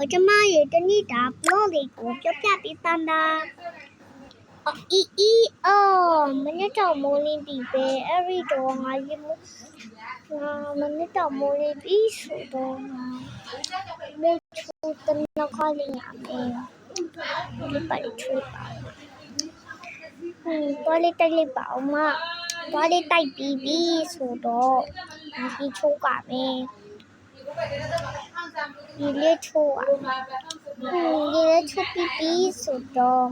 ကျမရဲ့တနေ့တာဘလော့လေးကိုပြောပြပေးသားလားမနေ့တော့မိုးလင်းပြီပဲအဲ့ဒီတော့ငါရေမနေ့တော့မိုးလင်းပြီဆိုတော့ငါမေချူတနခါလေးရမယ်ဒီပါလိထွေးပါတော်လေးတိုက်လိုက်ပါအောင်မတော်လေးတိုက်ပြီးဆိုတော့ဒီချိုးကမယ်ဒီလေးချိုးပြီးဆိုတော့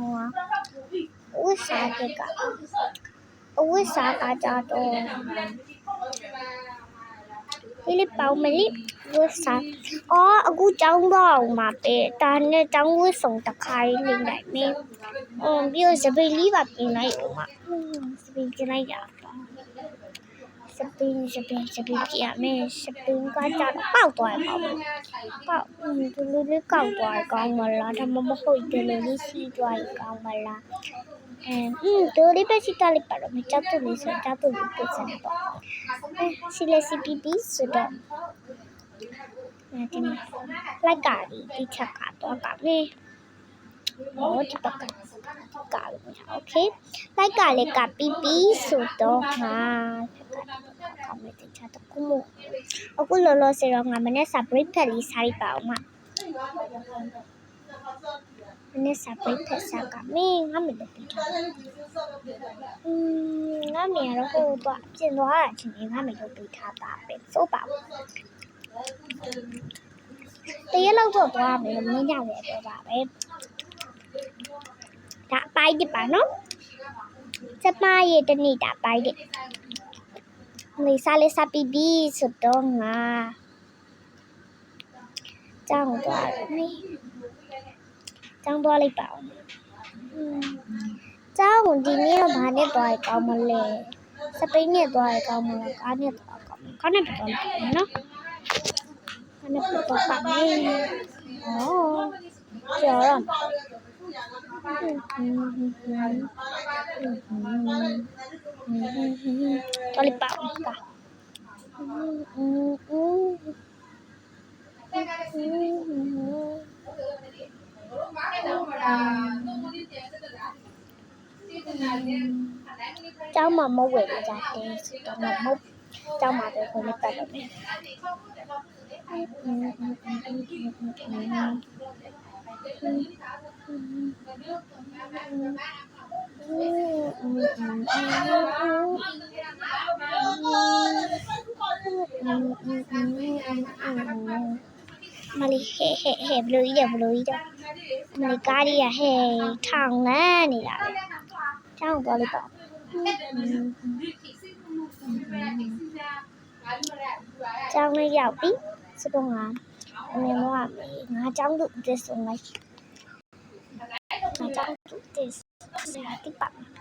ဝိစားကကြတော့ဒီလေးပေါမလေးဝိစားအခုကျောင်းတော့အောင်ပါပဲဒါနဲ့ကျောင်းဝိစုံတစ်ခါလေးနေလိုက်မယ်ပြီးတော့စပိန်လေးပါပြင်လိုက်အောင်ပါစပိန်ပြင်လိုက်ရပါစပိန်ကြည့်ရမယ်စပိန်ကကြတော့ပေါက်သွားပါဘူးဒီလိုလေးကောက်သွားကောင်းမလားဒါမှမဟုတ်ဒီလိုလေးစီးသွားကောင်းမလားတို့လေးပဲစီတလေးပါတော့မကြောက်တူလေးဆိုကြောက်တူလေးပြစနေတော့စီလက်စီပီပီဆိုတော့ဒီလိုက်ကာဒီချက်ကတော့ကမေဒီပကလို့โอเคလိုက်ကာလေးကပီပီဆိုတော့ဟာကောင်းတဲ့ချက်တော့ကုမို့အခုလောလောဆယ်တော့ငါမနေ့စာ break ဖက်လေးစားလိုက်ပါအောင်မနေ့စာ break ဖက်စားကမင်းငါမလို့ပြီးထားငါမရတော့ဟိုတော့ပြင်သွားတာချင်းငါမလို့ပြီးထားတာပဲစိုးပါတရလောက်တော့သွားမယ်မင်းကြောက်ရပြောပါပဲဒါပိုင်းဒီပါနော်ကျမရဲ့တနေ့တာပိုင်းဒီလေးစားပြီးပြီးဆိုတော့ငါကျောင်းသွားလိုက်ပါဦးကျောင်းဒီနေ့တော့ဘာနဲ့သွားရကောင်းမလဲစပိန်နဲ့သွားရကောင်းမလားကားနဲ့သွားကောင်းမလားကားနဲ့သွားကောင်းနော်ကားနဲ့သွားပါမယ်ကျော်တော့တော်လေးပါဦးကားကျောင်းမှာမဟုတ်ဝယ်ကြတယ်ဆိုတော့မဟုတ်ကျောင်းမှာပဲကိုလေးပတ်တော့မယ်မလေးဟဲဘလူးကြီးမလေးကားကြီးဟဲထောင်ငန်းနေတာပဲကျောင်းသွားလိုက်ပါကျောင်းလေးရောက်ပြီဆိုတော့ငါကျောင်းသူတက်ဆုံးလိုက်ငါကျောင်းသူတက်တိပါဆယ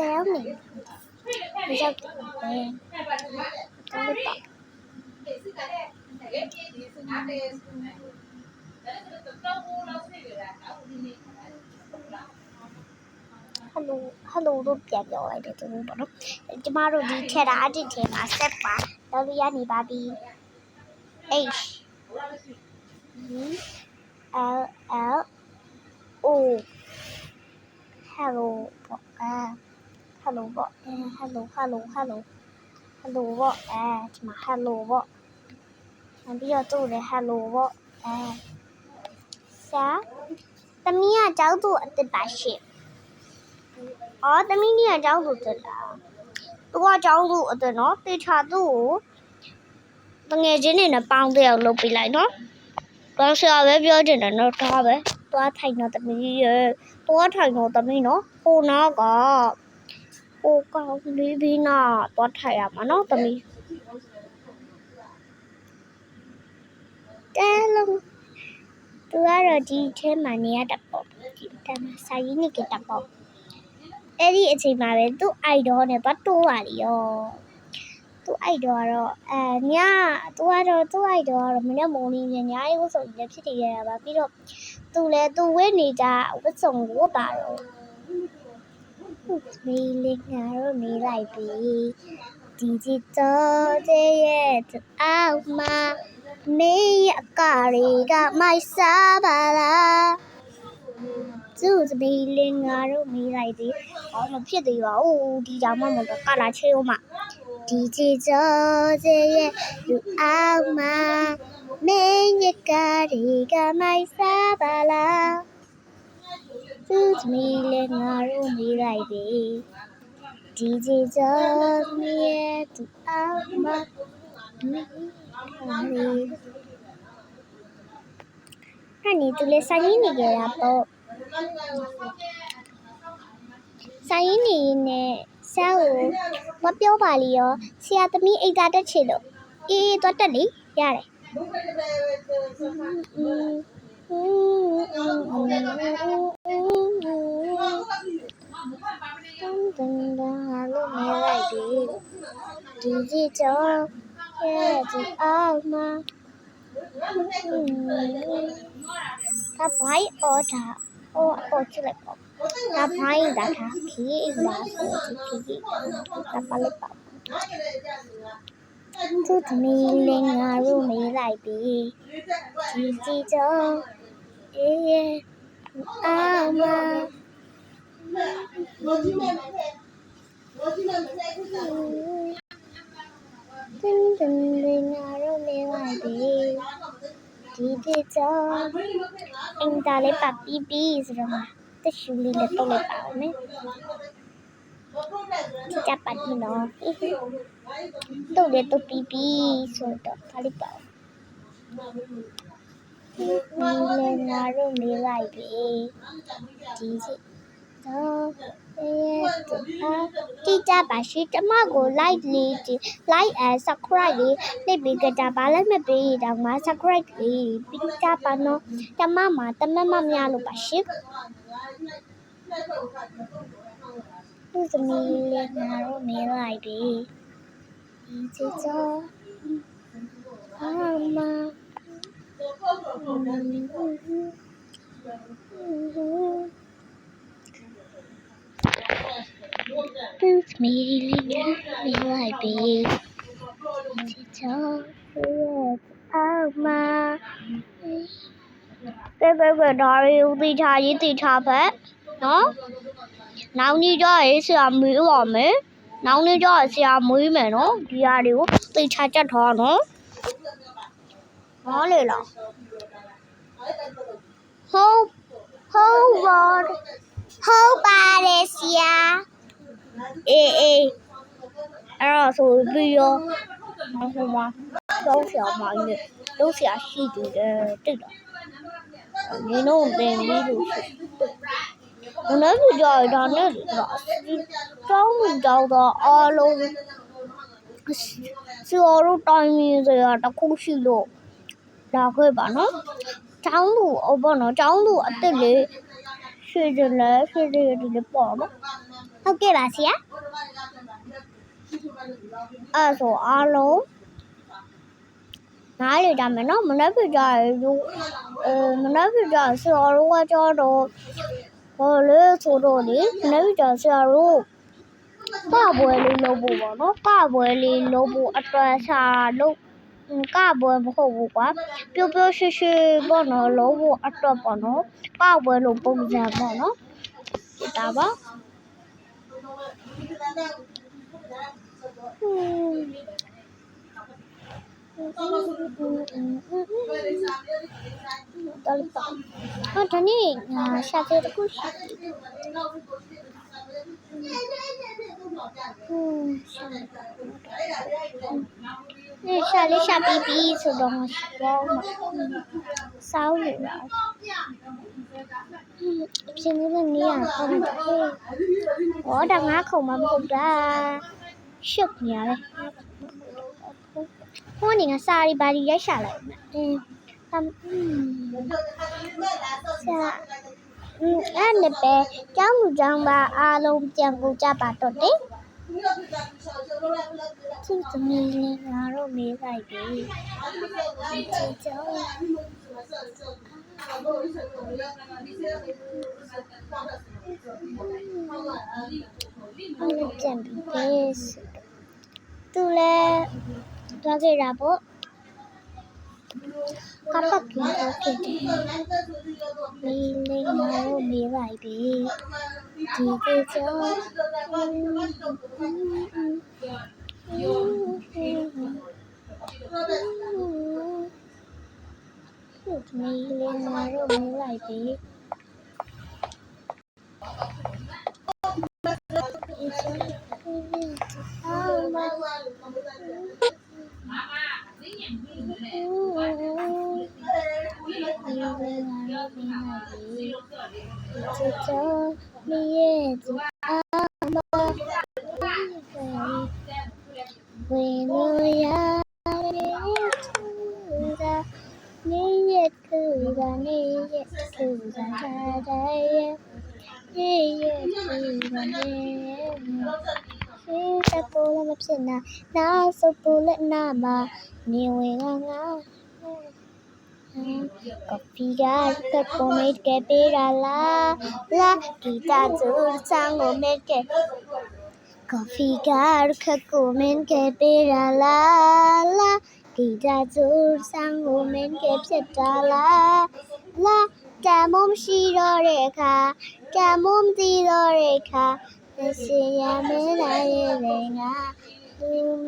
်ရောက်နေရောက်တယ်ကျောင်းပါဟယ်လိုတို့ပြန်ပြောလိုက်တယ်သူတို့ပေါ့နော်ကျမတို့ဒီထက်တာအတစ်ထဲမှာဆက်ပါတော်ရရနေပါပြီ H L L O hello ပေါ့hello ပေါ့hello ပေါ့ဒီမှာ hello ပေါ့ပြီးတော့သူ့လည်း hello ပေါ့ရှာသမီးကကျောင်းသူအစ်စ်ပါရှင့်သမီးကြီးကကျောင်းသူတက်လာသူကကျောင်းသူအစ်စ်နော်တေချာသူ့ကိုတငယ်ချင်းတွေနဲ့ပေါင်းတဲ့အောင်လုပ်ပေးလိုက်နော်တော့ဆရာပဲပြောချင်တယ်နော်တော့ပဲသွားထိုင်တော့သမီးရဲ့သွားထိုင်တော့သမီးနော်ဟိုနာကဟိုကောင်းလေးဘီနာသွားထိုင်ရမှာနော်သမီးတဲလုံးသူကတော့ဒီထဲမှာနေရတတ်ပေါ့ဒီထဲမှာစာရင်းနေကြတတ်ပေါ့အဲ့ဒီအချိန်မှာပဲသူ့အိုက်ဒေါနဲ့တော့တိုးပါလေရောသူ့အိုက်ဒေါကတော့သူ့အိုက်ဒေါကတော့မနေ့မိုးလေးညအိဝတ်စုံလည်းဖြစ်နေရတာပါပြီးတော့သူဝတ်နေကြဝတ်စုံကိုပါတော့မေးလိုက်ပြီ ဒီဒီတော့ရဲ့အောက်မှာမင်းရဲ့အကားတွေကမိုက်စားပါလားသူ့သမီးလေးငါတို့မိလိုက်သည်မဖြစ်သေးပါဘူးဒီကြောင်မှမတော့ကလာချေဦးမဒီဒီတော့ရဲ့အောက်မှာမင်းရဲ့ကားတွေကမိုက်စားပါလားသူ့သမီးလေးငါတို့မိလိုက်သည်ဒီဒီတော့ရဲ့အောက်မှာအဲ့ဒီသူလေးဆိုင်ရင်းနေကြတာပေါ့ဆိုင်ရင်းနေနဲ့ဆရာကိုမပြောပါလေရောဆရာသမီးအိတ်သားတက်ချင်လို့အေးသွားတက်လေရတယ်လို့မရလိုက်ဒီဒီတော့ရဲ့ဒီအောက်မှာ他拍我他，我出来跑，他拍的他皮的是皮，他把你跑。သူသမီးလေးငါတို့မေးလိုက်ပြီဒီဒီတော့အေးအာမတင်းတင်းလေးငါတို့မေးလိုက်ပြီဒီဒီတော့အင်တာလေးပတ်ပြီးဆိုတော့တရှူလေးနဲ့တော့လိုက်ပါဦးမယ်ကြပ်ပတ်ပြီးနော်တော့လေတော့ပြီးဆိုတော့ထားလိုက်ပါဦးလေငါတို့မေးလိုက်ပြီဒီစီတော့တိကျပါရှိကျမကို like လေး like and subscribe လေးနှိပ်ပေးကြတာဘာလည်းမပေးတော့ငါ subscribe လေးပြီးကြပါနော်ကျမမှာတမမများလို့ပါရှိသူသမီးလေးငါတို့မေးလိုက်ပြီဒီစီတော့အာမသူသမီးလေးငါမေးလိုက်ပြီဒီတော့အာမပဲဒါရီဦးတိထားရေးတိထားဖက်နော်နောက်နေ့ကျရင်ဆရာမေးပါမယ်နောက်နေ့ကျရင်ဆရာမေးမယ်နော်ဒီဟာတွေကိုတိတ်ချချက်ထားနော်ဟောလေလားဟုတ်ပါတယ်ဆရာအေးအဲ့တော့ဆိုပြီးရောဟိုမှာတော့ဆရာမကြီးတော့ဆရာရှိတယ်တိတ်တော့နင်တို့တင်ပြီးလို့ဘယ်နဲ့ကြရတာနဲ့တော့တောင်းတော့အားလုံးဆရာတို့တိုင်းရင်းစရာတစ်ခုရှိလို့လာခဲ့ပါနော်ကျောင်းသူဘောနော်ကျောင်းသူအစ်စ်လေးရွှေတယ်ဒီပေါ့နော်ဟုတ်ကဲ့ပါဆရာအဲ့ဆိုအားလုံးနားလေကြမယ်နော်မနေ့ကကြရလို့မနေ့ကကြဆရာတို့ကကြတော့ဟောလေဆိုတော့လေမနေ့ကဆရာတို့ကပွဲလေးလုပ်ဖို့ပေါ့နော်ကပွဲလေးလုပ်ဖို့အတွက်စာလုပ်ကပွဲမဟုတ်ဘူးကွာပျော်ပျော်ရွှင်ရွှင်ပေါ့နော်လုပ်ဖို့အတွက်ပေါ့နော်ကပွဲလို့ပုံစံပေါ့နော်ဒါပါဒါနေ့ရှာတဲ့တခုရှိရှာလေးရှာပြီးဆိုတော့တော့စောင်းနေလားပြင်နေနေရတော့ဟောဒါငါခုံမဟုတ်တာရှုပ်နေရတယ်ဟိုနေငါစာရီဘာရီရိုက်ရှာလိုက်မယ်အဲ့နဲ့ပဲကျောင်းပါအားလုံးပြန်ကိုကြပါတော့တယ်သူသမီးလေးငါတို့မေးလိုက်ပြီဒီကျောင်းပြန်ပြီး သူလည်းသွားခဲ့တာပေါ့ကပတ်ပြီးတော့ခဲ့တယ်မေးလေးငါတို့မေးလိုက်ပြီဒီကေကြောမေးလေးငါတို့မေးလိုက်ပြီဝင်လို့ရတယ်နေရခုကနေရခုကနေနေရခုကနေစပိုးလည်းမဖြစ်နာနာစပိုးလည်းနာမနေဝင်ငါCoffee got pomade ke pera la kita sang pomade ke Coffee got pomade ke pera la kita sang pomade ke phita la tamom shi ro de kha tamom ti ro de kha se ya me la ye le nga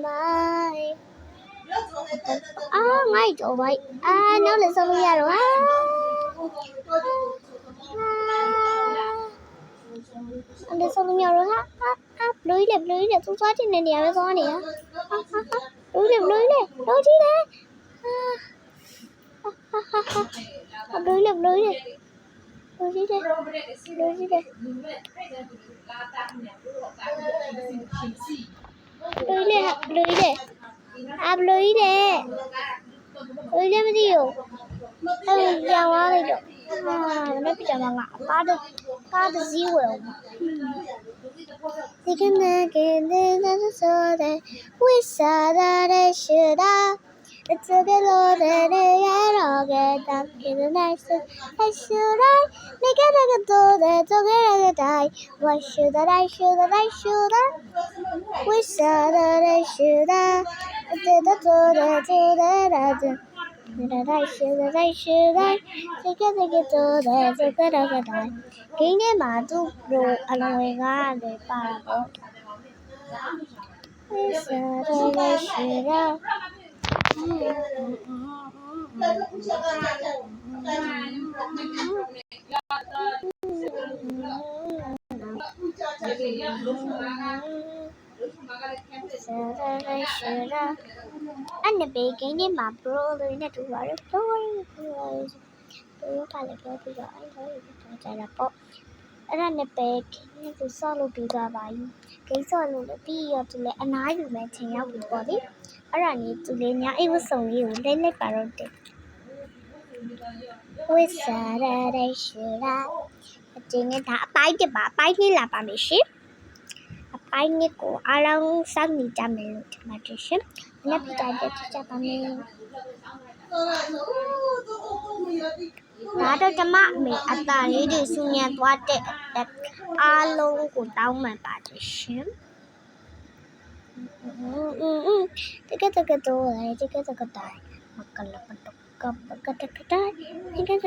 mai ngay chỗ vậy nó là sao bây giờ rồi anh đi sao bây giờ rồi lưới đẹp xuống xóa trên này nè với con nè lưới đẹp đôi chi nè lưới đẹp đôi chi đây áp lưới nè lưới nè mới nhiều chào quá đi được nó bị chào ngã ba được gì rồi thì cái này cái này nó so đây we saw that I should have it's a bit low that I don't get that in the night I should I make it like a door that don't get die why should I we saw that I should have did the door that I did that I should I take it like a door that don't get die cái này mà tu đồ anh nói ra để bà có we saw that I should have anh này bị cái này mà bro rồi nè tụi gọi tôi phải là cái tụi gọi thôi chạy là po anh này bị cái này tụi sao luôn bị ra vậy cái sao luôn bị tụi lại anh nói tụi mẹ chạy nhau bị bỏ đi anh này tụi lại nhau yêu sống yêu lên lên bảo rồi we said that I should have chính là đã bài thì bà bài như là bà mình ship bài như của alang sang đi cha mình luôn mà chỉ ship nó bị đại để cha bà mình đã đâu cho má mình ăn ta đi đi xuống nhà toa tệ alang của tao mà bà chỉ ship cái đồ này cái tài mà cần là phần độc cấp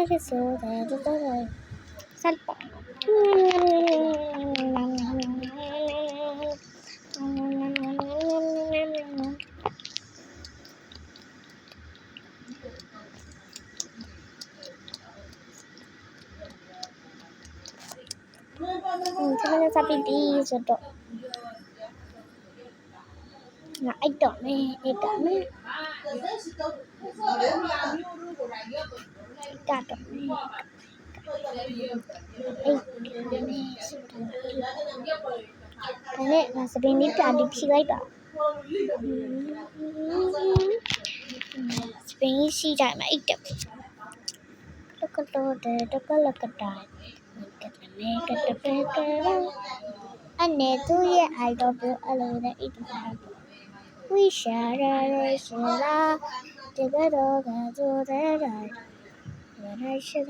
cái số này rồi sẵn bỏ cho nên sao đi rồi đó là anh đỏ này cả đỏ này cái này là sẽ bên đi cả đi khi lấy đó sẽ bên đi chạy mà ít được đó có là cái đài cái anh này tôi ai đó biết ai là ít mà we share together go there I should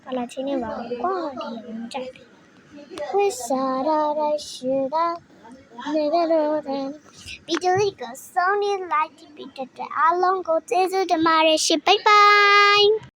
Kalau sini bawa kok dia mencari ဝိစာရရရှိတာနေရတော့ဗီဒီယိုလေးကိုစောင်းနေလိုက်ပြီးတဲ့အားလုံးကိုကျေးဇူးတင်ပါတယ်ရှင်ဘိုင်ဘိုင်